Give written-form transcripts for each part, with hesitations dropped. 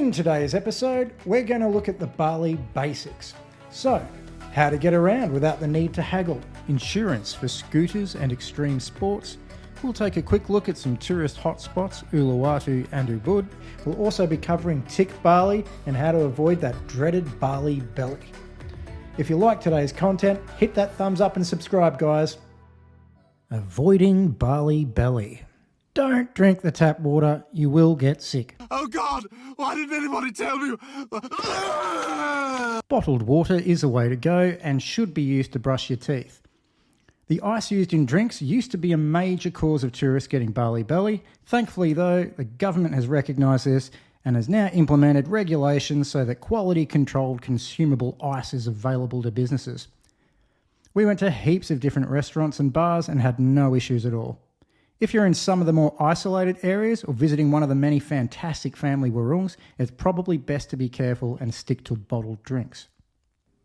In today's episode, we're going to look at the Bali basics. So, how to get around without the need to haggle, insurance for scooters and extreme sports. We'll take a quick look at some tourist hotspots, ULUWATU and Ubud. We'll also be covering TicBali and how to avoid that dreaded Bali belly. If you like today's content, hit that thumbs up and subscribe, guys. Avoiding Bali belly. Don't drink the tap water, you will get sick. Oh God, why didn't anybody tell me? Bottled water is a way to go and should be used to brush your teeth. The ice used in drinks used to be a major cause of tourists getting Bali belly. Thankfully though, the government has recognised this and has now implemented regulations so that quality controlled consumable ice is available to businesses. We went to heaps of different restaurants and bars and had no issues at all. If you're in some of the more isolated areas or visiting one of the many fantastic family warungs, it's probably best to be careful and stick to bottled drinks.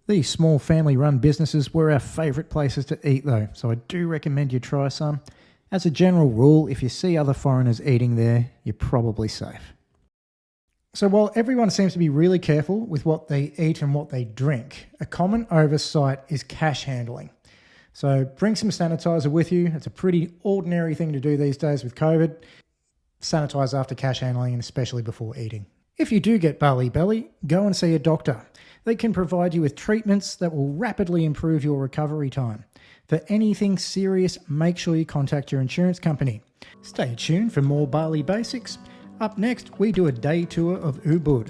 These small family-run businesses were our favourite places to eat though, so I do recommend you try some. As a general rule, if you see other foreigners eating there, you're probably safe. So while everyone seems to be really careful with what they eat and what they drink, a common oversight is cash handling. So bring some sanitizer with you. It's a pretty ordinary thing to do these days with COVID. Sanitize after cash handling and especially before eating. If you do get Bali belly, go and see a doctor. They can provide you with treatments that will rapidly improve your recovery time. For anything serious, make sure you contact your insurance company. Stay tuned for more Bali basics. Up next, we do a day tour of Ubud.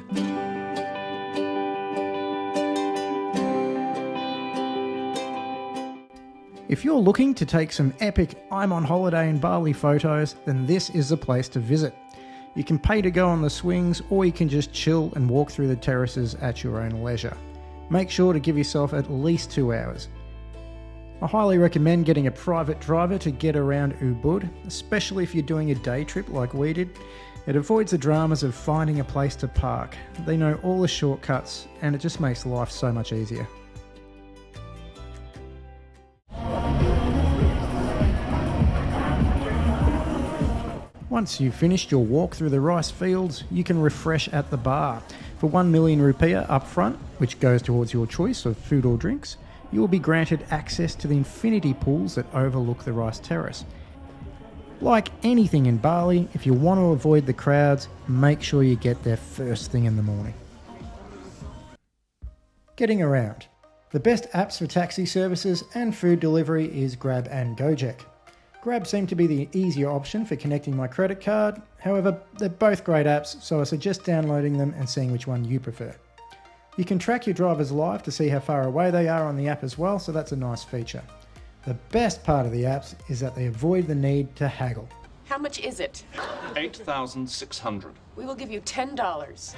If you're looking to take some epic I'm on holiday in Bali photos, then this is the place to visit. You can pay to go on the swings or you can just chill and walk through the terraces at your own leisure. Make sure to give yourself at least 2 hours. I highly recommend getting a private driver to get around Ubud, especially if you're doing a day trip like we did. It avoids the dramas of finding a place to park. They know all the shortcuts and it just makes life so much easier. Once you've finished your walk through the rice fields, you can refresh at the bar. For 1 million rupiah up front, which goes towards your choice of food or drinks, you will be granted access to the infinity pools that overlook the rice terrace. Like anything in Bali, if you want to avoid the crowds, make sure you get there first thing in the morning. Getting around. The best apps for taxi services and food delivery is Grab and Gojek. Grab seemed to be the easier option for connecting my credit card. However, they're both great apps, so I suggest downloading them and seeing which one you prefer. You can track your drivers live to see how far away they are on the app as well, so that's a nice feature. The best part of the apps is that they avoid the need to haggle. How much is it? 8,600. We will give you $10.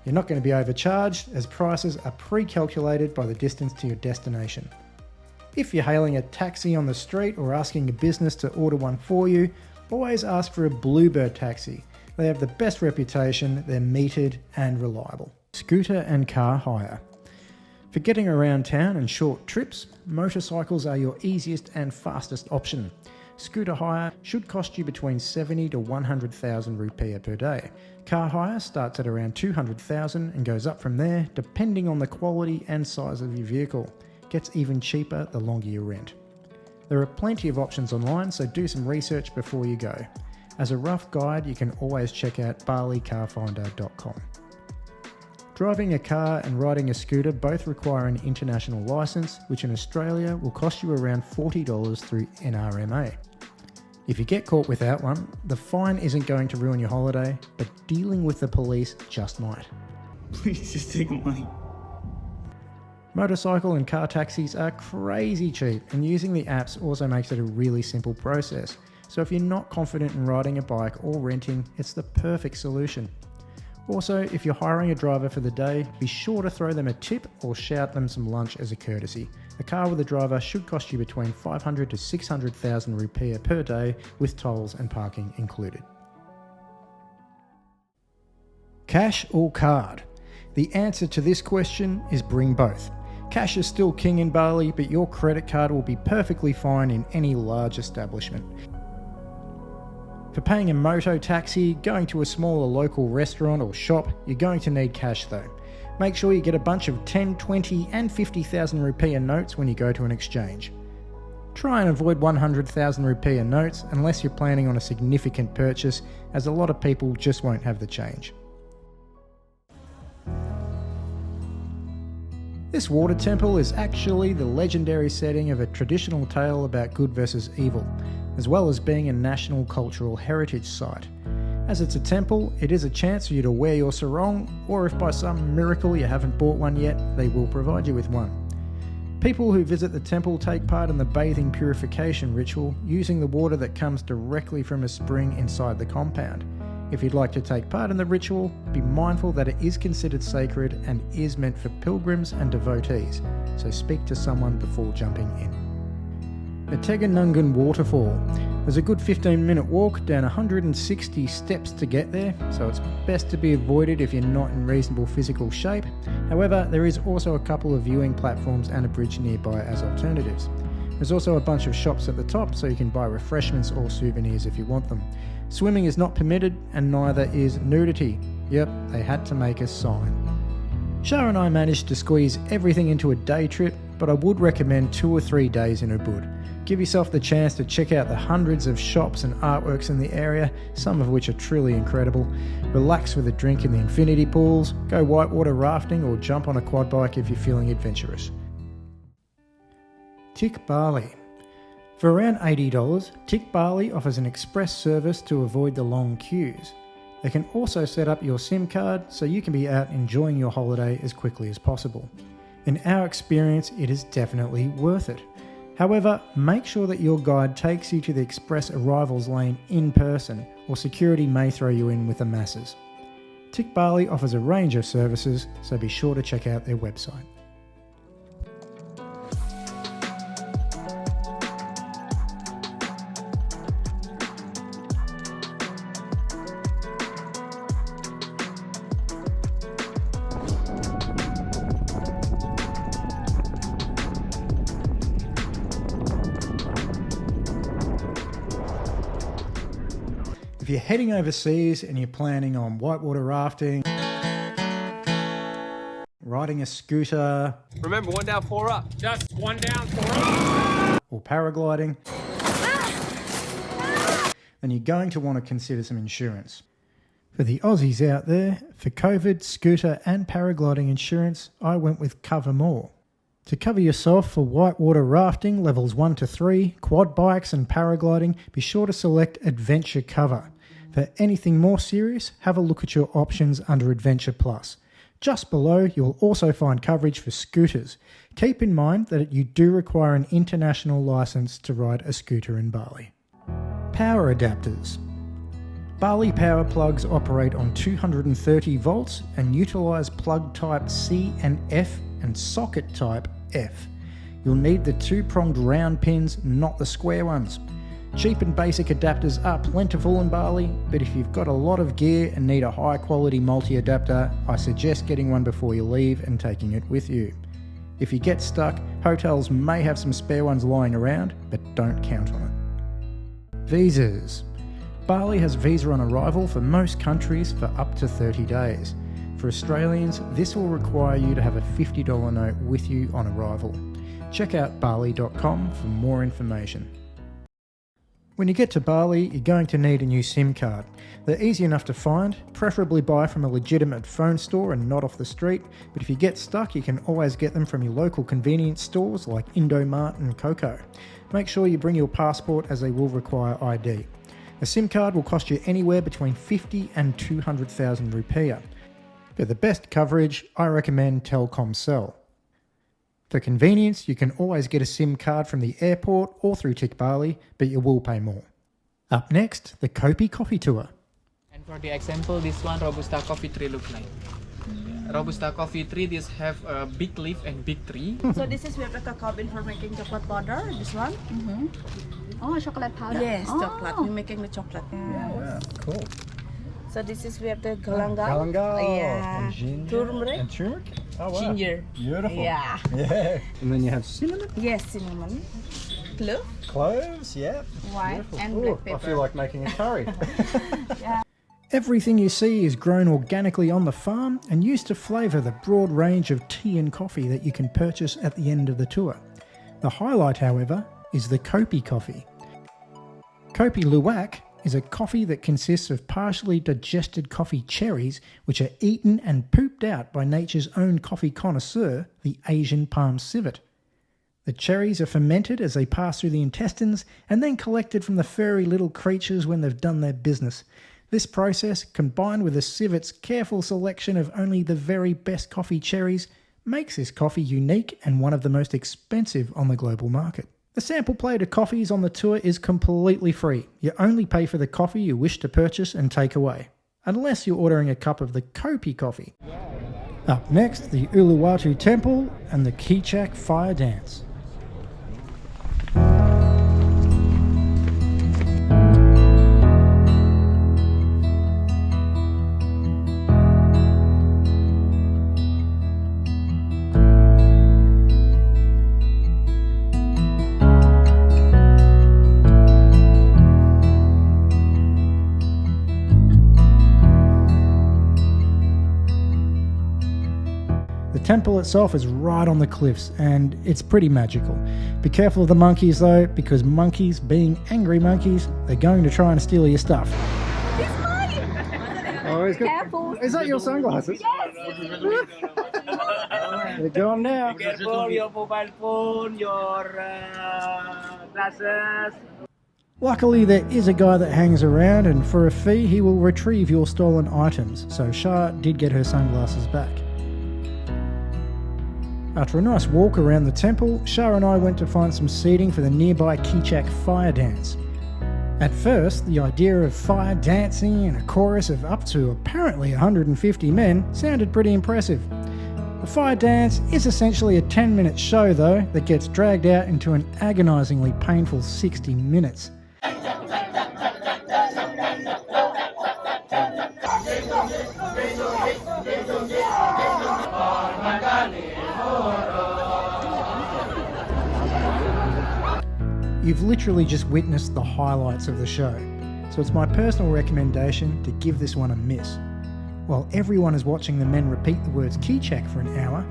You're not going to be overcharged as prices are pre-calculated by the distance to your destination. If you're hailing a taxi on the street or asking a business to order one for you, always ask for a Bluebird taxi. They have the best reputation, they're metered and reliable. Scooter and car hire. For getting around town and short trips, motorcycles are your easiest and fastest option. Scooter hire should cost you between 70 to 100,000 rupiah per day. Car hire starts at around 200,000 and goes up from there depending on the quality and size of your vehicle. Gets even cheaper the longer you rent. There are plenty of options online, so do some research before you go. As a rough guide, you can always check out balicarfinder.com. Driving a car and riding a scooter both require an international license, which in Australia will cost you around $40 through NRMA. If you get caught without one, the fine isn't going to ruin your holiday, but dealing with the police just might. Please just take money. Motorcycle and car taxis are crazy cheap, and using the apps also makes it a really simple process. So if you're not confident in riding a bike or renting, it's the perfect solution. Also, if you're hiring a driver for the day, be sure to throw them a tip or shout them some lunch as a courtesy. A car with a driver should cost you between 500 to 600,000 rupiah per day with tolls and parking included. Cash or card? The answer to this question is bring both. Cash is still king in Bali, but your credit card will be perfectly fine in any large establishment. For paying a moto taxi, going to a smaller local restaurant or shop, you're going to need cash though. Make sure you get a bunch of 10, 20 and 50,000 rupiah notes when you go to an exchange. Try and avoid 100,000 rupiah notes unless you're planning on a significant purchase, as a lot of people just won't have the change. This water temple is actually the legendary setting of a traditional tale about good versus evil, as well as being a national cultural heritage site. As it's a temple, it is a chance for you to wear your sarong, or if by some miracle you haven't bought one yet, they will provide you with one. People who visit the temple take part in the bathing purification ritual, using the water that comes directly from a spring inside the compound. If you'd like to take part in the ritual, be mindful that it is considered sacred and is meant for pilgrims and devotees, so speak to someone before jumping in. The TEGENUNGAN waterfall. There's a good 15-minute walk down 160 steps to get there, so it's best to be avoided if you're not in reasonable physical shape. However, there is also a couple of viewing platforms and a bridge nearby as alternatives. There's also a bunch of shops at the top, so you can buy refreshments or souvenirs if you want them. Swimming is not permitted, and neither is nudity. Yep, they had to make a sign. Shah and I managed to squeeze everything into a day trip, but I would recommend 2 or 3 days in Ubud. Give yourself the chance to check out the hundreds of shops and artworks in the area, some of which are truly incredible. Relax with a drink in the infinity pools, go whitewater rafting or jump on a quad bike if you're feeling adventurous. TicBali. For around $80, TicBali offers an express service to avoid the long queues. They can also set up your SIM card so you can be out enjoying your holiday as quickly as possible. In our experience, it is definitely worth it. However, make sure that your guide takes you to the express arrivals lane in person, or security may throw you in with the masses. TicBali offers a range of services, so be sure to check out their website. If you're heading overseas and you're planning on whitewater rafting, riding a scooter, remember 1 down, 4 up. Just 1 down, 4 up. Or paragliding, then you're going to want to consider some insurance. For the Aussies out there, for COVID, scooter and paragliding insurance, I went with Cover More. To cover yourself for whitewater rafting levels 1 to 3, quad bikes and paragliding, be sure to select Adventure Cover. For anything more serious, have a look at your options under Adventure Plus. Just below, you will also find coverage for scooters. Keep in mind that you do require an international license to ride a scooter in Bali. Power adapters. Bali power plugs operate on 230 volts and utilise plug type C and F and socket type F. You'll need the 2-pronged round pins, not the square ones. Cheap and basic adapters are plentiful in Bali, but if you've got a lot of gear and need a high quality multi-adapter, I suggest getting one before you leave and taking it with you. If you get stuck, hotels may have some spare ones lying around, but don't count on it. Visas. Bali has visa on arrival for most countries for up to 30 days. For Australians, this will require you to have a $50 note with you on arrival. Check out bali.com for more information. When you get to Bali, you're going to need a new SIM card. They're easy enough to find, preferably buy from a legitimate phone store and not off the street, but if you get stuck, you can always get them from your local convenience stores like Indomart and Coco. Make sure you bring your passport as they will require ID. A SIM card will cost you anywhere between 50 and 200,000 rupiah. For the best coverage, I recommend Telkomsel. For convenience, you can always get a SIM card from the airport or through TicBali, but you will pay more. Up next, the KOPI coffee tour. And for the example, this one Robusta coffee tree look like. Robusta coffee tree, this have a big leaf and big tree. So this is with the cacao bean for making chocolate powder. This one. Oh, chocolate powder. Yes, oh. chocolate. We're making the chocolate. Yeah, cool. So this is with the galangal. Galangal. Yeah. And ginger. Turmeric. And turmeric? Oh, wow. Ginger. Beautiful. Yeah. Yeah. And then you have cinnamon? Yes, cinnamon. clove, Cloves, yeah. white, Beautiful. and Ooh, black I pepper. feel like making a curry. Everything you see is grown organically on the farm and used to flavour the broad range of tea and coffee that you can purchase at the end of the tour. The highlight, however, is the KOPI coffee. Kopi Luwak is a coffee that consists of partially digested coffee cherries which are eaten and pooped out by nature's own coffee connoisseur, the Asian palm civet. The cherries are fermented as they pass through the intestines and then collected from the furry little creatures when they've done their business. This process, combined with the civet's careful selection of only the very best coffee cherries, makes this coffee unique and one of the most expensive on the global market. The sample plate of coffees on the tour is completely free. You only pay for the coffee you wish to purchase and take away, unless you're ordering a cup of the KOPI coffee. Up next, the ULUWATU temple and the Kichak fire dance. The temple itself is right on the cliffs and it's pretty magical. Be careful of the monkeys though, because monkeys, being angry monkeys, they're going to try and steal your stuff. It's mine! Oh, he's got... Careful. Is that your sunglasses? They're gone now. Careful, your mobile phone, your glasses. Luckily, there is a guy that hangs around, and for a fee, he will retrieve your stolen items. So Shah did get her sunglasses back. After a nice walk around the temple, Shah and I went to find some seating for the nearby Kichak fire dance. At first, the idea of fire dancing and a chorus of up to apparently 150 men sounded pretty impressive. The fire dance is essentially a 10-minute show though that gets dragged out into an agonisingly painful 60 minutes. You've literally just witnessed the highlights of the show, so it's my personal recommendation to give this one a miss. While everyone is watching the men repeat the words Kichak for an hour,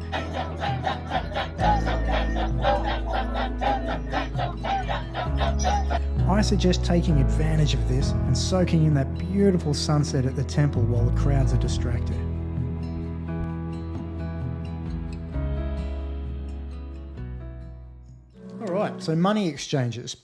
I suggest taking advantage of this and soaking in that beautiful sunset at the temple while the crowds are distracted. Alright, so money exchanges.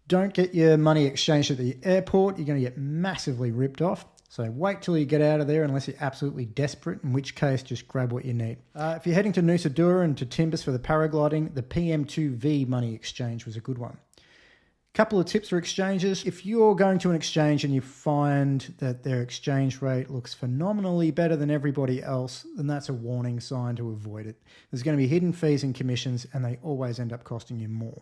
Don't get your money exchanged at the airport, you're going to get massively ripped off. So wait till you get out of there unless you're absolutely desperate, in which case just grab what you need. If you're heading to Nusa Dua and to Timbers for the paragliding, the PM2V money exchange was a good one. Couple of tips for exchanges. If you're going to an exchange and you find that their exchange rate looks phenomenally better than everybody else, then that's a warning sign to avoid it. There's going to be hidden fees and commissions and they always end up costing you more.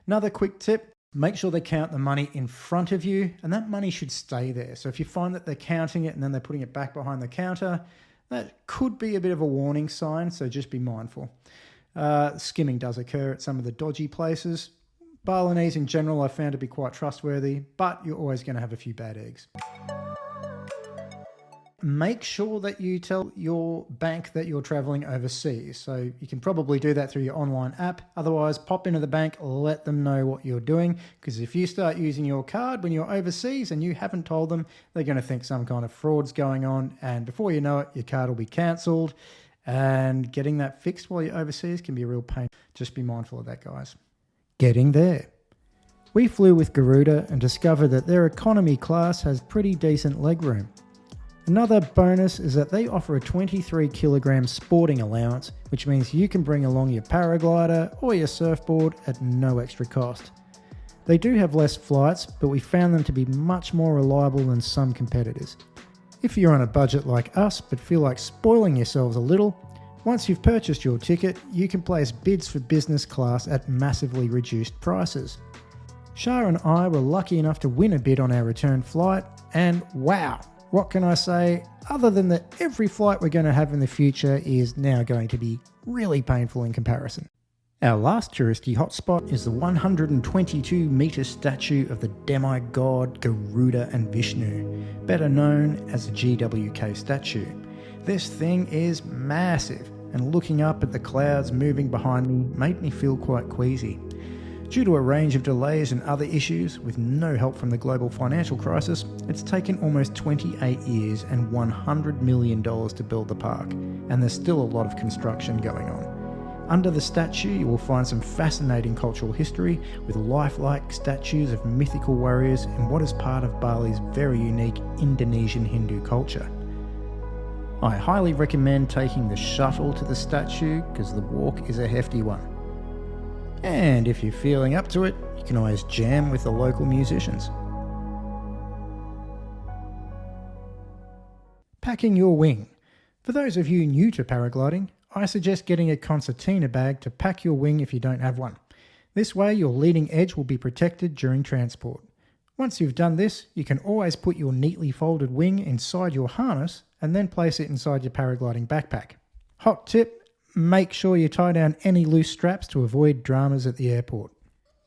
Another quick tip, make sure they count the money in front of you and that money should stay there. So if you find that they're counting it and then they're putting it back behind the counter, that could be a bit of a warning sign, so just be mindful. Skimming does occur at some of the dodgy places. Balinese in general I've found to be quite trustworthy, but you're always going to have a few bad eggs. Make sure that you tell your bank that you're traveling overseas. So you can probably do that through your online app. Otherwise, pop into the bank, let them know what you're doing. Because if you start using your card when you're overseas and you haven't told them, they're going to think some kind of fraud's going on. And before you know it, your card will be cancelled. And getting that fixed while you're overseas can be a real pain. Just be mindful of that, guys. Getting there. We flew with Garuda and discovered that their economy class has pretty decent legroom. Another bonus is that they offer a 23 kilogram sporting allowance, which means you can bring along your paraglider or your surfboard at no extra cost. They do have less flights, but we found them to be much more reliable than some competitors. If you're on a budget like us but feel like spoiling yourselves a little, once you've purchased your ticket, you can place bids for business class at massively reduced prices. Shah and I were lucky enough to win a bid on our return flight, and wow, what can I say other than that every flight we're going to have in the future is now going to be really painful in comparison. Our last touristy hotspot is the 122 metre statue of the demigod Garuda and Vishnu, better known as the GWK statue. This thing is massive, and looking up at the clouds moving behind me made me feel quite queasy. Due to a range of delays and other issues, with no help from the global financial crisis, it's taken almost 28 years and $100 million to build the park, and there's still a lot of construction going on. Under the statue you will find some fascinating cultural history with lifelike statues of mythical warriors in what is part of Bali's very unique Indonesian Hindu culture. I highly recommend taking the shuttle to the statue because the walk is a hefty one. And if you're feeling up to it, you can always jam with the local musicians. Packing your wing. For those of you new to paragliding, I suggest getting a concertina bag to pack your wing if you don't have one. This way your leading edge will be protected during transport. Once you've done this, you can always put your neatly folded wing inside your harness and then place it inside your paragliding backpack. Hot tip, make sure you tie down any loose straps to avoid dramas at the airport.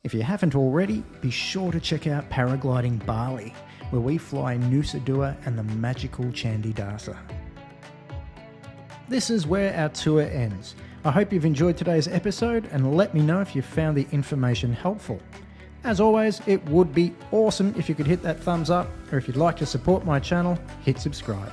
If you haven't already, be sure to check out Paragliding Bali, where we fly Nusa Dua and the magical Candi Dasa. This is where our tour ends. I hope you've enjoyed today's episode and let me know if you found the information helpful. As always, it would be awesome if you could hit that thumbs up, or if you'd like to support my channel, hit subscribe.